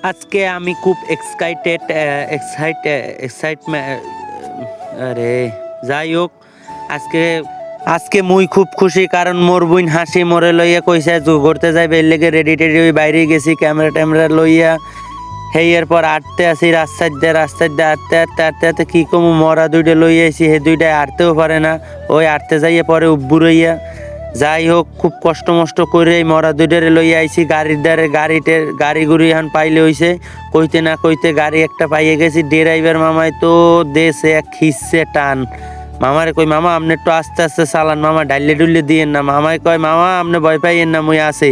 আজকে আমি খুব এক্সাইটমেন্ট। আরে যাই হোক, আজকে আজকে মুই খুব খুশি, কারণ মোর বুইন হাসি মোরে লইয়া কইছে ঘুরতে যাই, বের লেগে রেডি টেডি হয়ে বাইরে গেছি ক্যামেরা ট্যামেরা লইয়া। হেই এরপর আটতে আসি রাস্তার দিয়ে আটতে আটতে আটতে আটতে কি কমু, মরা দুইটা লইয়া আইছি, হে দুইটায় আটতেও পারে না। ওই আটতে যাইয়া পরে উব্বু রইয়া। যাই হোক, খুব কষ্ট মষ্ট করে এই মরা দুইটারে লইয়া আইছি গাড়ির দ্বারে। গাড়ি গুড়ি এখন পাইলে হইছে, কইতে না কইতে গাড়ি একটা পাইয়ে গেছি। ড্রাইভার মামাই তো দেশে এক খিসছে টান। মামারে কই, মামা আপনি একটু আস্তে আস্তে চালান, মামা ডাইলে ডুললে দিয়েন না। মামাই কয়, মামা আপনি ভয় পাইয়েন না, মুই আছি।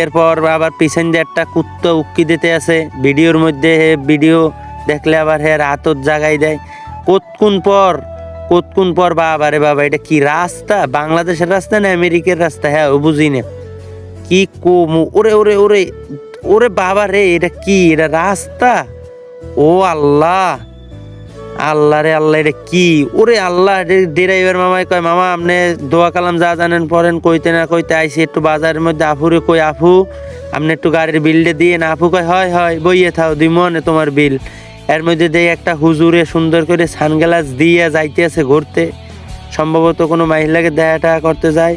এরপর আবার পিছন দিয়ে একটা কুত্তা উক্কি দিতে আছে ভিডিওর মধ্যে। হে ভিডিও দেখলে আবার হে রাতত জাগাই দেয়। কতক্ষণ পর বাবা রে বাবা, এটা কি রাস্তা? বাংলাদেশের রাস্তা না আমেরিকার রাস্তা? হ্যাঁ, ও বুঝি না কি কমু। ওরে ওরে ওরে ওরে বাবা রে, এটা কি? এটা রাস্তা? ও আল্লাহ, আল্লাহ রে আল্লাহ, এটা কি? ওরে আল্লাহ! ড্রাইভার মামাই কয়, মামা আপনি দোয়া কালাম যা জানেন পড়েন। কইতে না কইতে আইসি একটু বাজারের মধ্যে। আফুরে কই, আপু আপনি একটু গাড়ির বিলটা দিয়ে না। আপু কয়, হয় হয় বইয়ে থাও, দিই মনে তোমার বিল। এর মধ্যে দিয়ে একটা হুজুরে সুন্দর করে সানগ্লাস দিয়ে যাইতে আছে ঘুরতে, সম্ভবত কোনো মহিলাকে দেখাটা করতে যায়।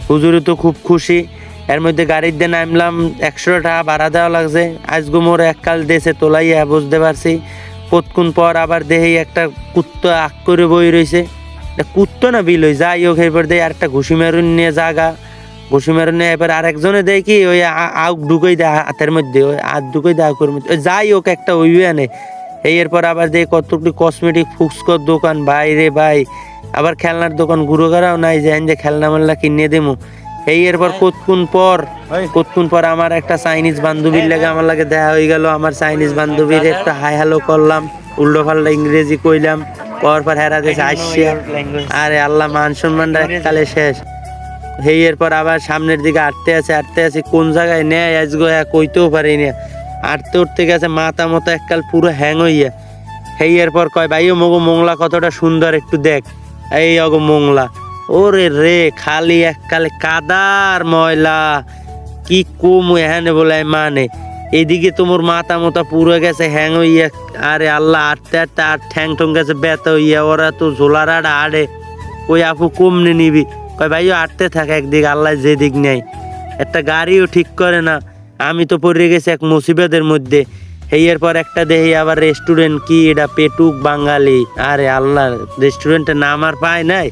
হুজুরে তো খুব খুশি। এর মধ্যে গাড়ির দিয়ে নামলাম, 100 টাকা ভাড়া দেওয়া লাগছে। আজগো মোর এককাল দেশে তোলাইয়া বুঝতে পারছি। কতক্ষণ পর আবার দেহি একটা কুত্তা আগ করে বই রয়েছে। এটা কুত্তা না বিল হই, যাই হোক। এরপর দেয় আরেকটা ঘুষি মেরুন নিয়ে ঘুষি মেরুন নিয়ে এবার আরেকজনে দেয় কি ওই আউক ঢুকই দেয় হাতের মধ্যে, ওই হাত ঢুকই দেয় আউকের মধ্যে। যাই হোক, একটা ওই আনে। এরপর আবার দেয় কতটুকু কসমেটিক ফুক্সকর দোকান, বাইরে ভাই। আবার খেলনার দোকান ঘুরোগারাও নাই যে খেলনা মেলনা কিনে দেবো। এরপর কতক্ষণ পর আমার একটা চাইনিজ বান্ধবীর লাগে আমার লাগে দেখা হয়ে গেল। আমার চাইনিজ বান্ধবীর একটা হাই হ্যালো করলাম, উল্টো পাল্টা ইংরেজি কইলাম, করার পর হেরা দেশে আসছে। আরে আল্লাহ, মান সম্মানটা এককালে শেষ। এরপর আবার সামনের দিকে আটতে আছে কোন জায়গায় নেয় আজগো কইতেও পারি না। আটতে উঠতে গেছে মাথা মতো এককাল পুরো হ্যাং হইয়া। এরপর কয়, ভাইও মগো মোংলা কতটা সুন্দর, একটু দেখ। এই অগো মোংলা। ওরে রে, খালি এককালে কাদার ময়লা, কি কম এখানে বলে মানে। এদিকে তোমার মাথা মতো পুরো গেছে হ্যাং হইয়া। আরে আল্লাহ, আটতে আটতে আর ঠ্যাং ঠং গেছে ব্যথা হইয়া। ওরা তো ঝোলার আড়ে। ওই আপু কমনে নিবি? কয়, ভাইও আটতে থাকে একদিক, আল্লাহ যেদিক নেই। একটা গাড়িও ঠিক করে না। আমি তো পড়ে গেছি এক মুসিবতের মধ্যে। এরপর একটা দেখি আবার রেস্টুরেন্ট, কি এটা পেটুক বাঙালি। আরে আল্লাহ, রেস্টুরেন্টের নাম আর পায় নাই,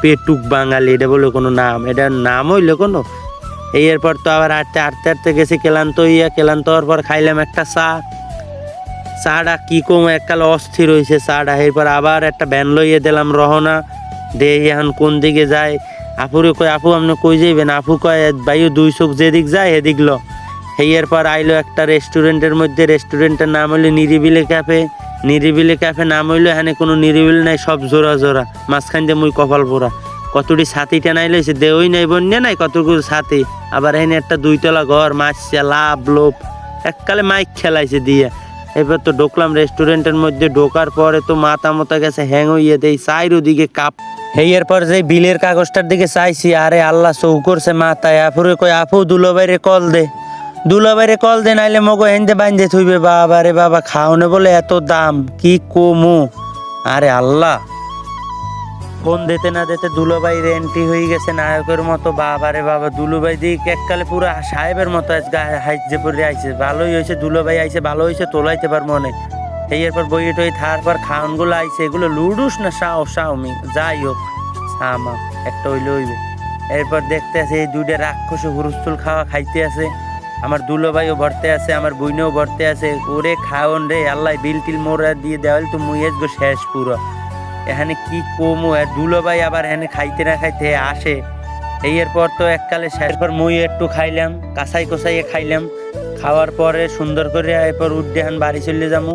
পেটুক বাঙালি এটা বলে কোনো নাম? এটার নাম হইলো কোনো? এরপর তো আবার আটতে গেছি ক্লান্ত হওয়ার পর খাইলাম একটা চাটা কি কম এককাল অস্থির হয়েছে চাটা। এরপর আবার একটা ভ্যান লইয়ে দিলাম রহনা। দেখি এখন কোন দিকে যায়। আপুরে কই, আপু আপনি কই যাইবেন? আপু কয়, ভাইও দুই চোখ যেদিক যায় এদিক ল। এরপর আইলো একটা রেস্টুরেন্টের মধ্যে। রেস্টুরেন্টের নাম হইলো নিরিবিলি ক্যাফে নাম হইলো। এখানে কোনো নিরিবিলি নাই, সব জোড়া জোড়া। মাঝখান দিয়ে মুই কপাল পোড়া। কতটি ছাতি টানাই লইছে, দেওই নাই বন্যা নাই কতগুলো ছাতি। আবার এখানে একটা 2 তলা ঘর, মাছছে লাভ লোভ, এককালে মাইক খেলাইছে দিয়ে। এবার তো ঢুকলাম রেস্টুরেন্টের মধ্যে। ঢোকার পরে তো মাথা মতো গেছে হ্যাং হইয়ে দেয়, চাইরোদিকে কাপ। এরপর যে বিলের কাগজটার দিকে চাইছি, আরে আল্লাহ, চৌ করছে মাথায়। আপুরে কই, আপু দুলাভাইরে কল দে, নাইলে মগো হেন্দে বাইন্দে থইবে। বাবা রে বাবা, খাওনে বলে এত দাম, কি কমু। আরে আল্লাহ, ফোন দিতে না দিতে দুলাভাই এন্ট্রি হয়ে গেছে নায়কের মতো। বাবা রে বাবা, দুলুভাই দিক এককালে পুরো সাহেবের মতো আজকে হাইজে পড়ে আইছে। ভালোই হয়েছে দুলাভাই আইছে, ভালো হয়েছে, তোলাইতে পার মনে। এরপর বইয়ে টই থার পর খাওয়ানগুলো আইছে। এগুলো লুডুস না শাওমি, যাই হোক সামা একটা হইবে। এরপর দেখতে আছে এই 2টা রাক্ষস হুরুস্তুল খাইতে আছে। আমার দুলাভাইও ভরতে আছে, আমার বইনেও ভরতে আছে। ওরে খাওন রে আল্লাহ, বিল টিল মোরা দিয়ে দেওয়াল তো মুই গো শেষ পুরো। এখানে কি কমু। দুলাভাই আবার এখানে খাইতে না খাইতে আসে। এরপর তো এককালে শেষ। পর মুই একটু খাইলাম, কাঁচাই খাইলাম। খাওয়ার পরে সুন্দর করে এরপর উঠে বাড়ি চলে যাবো।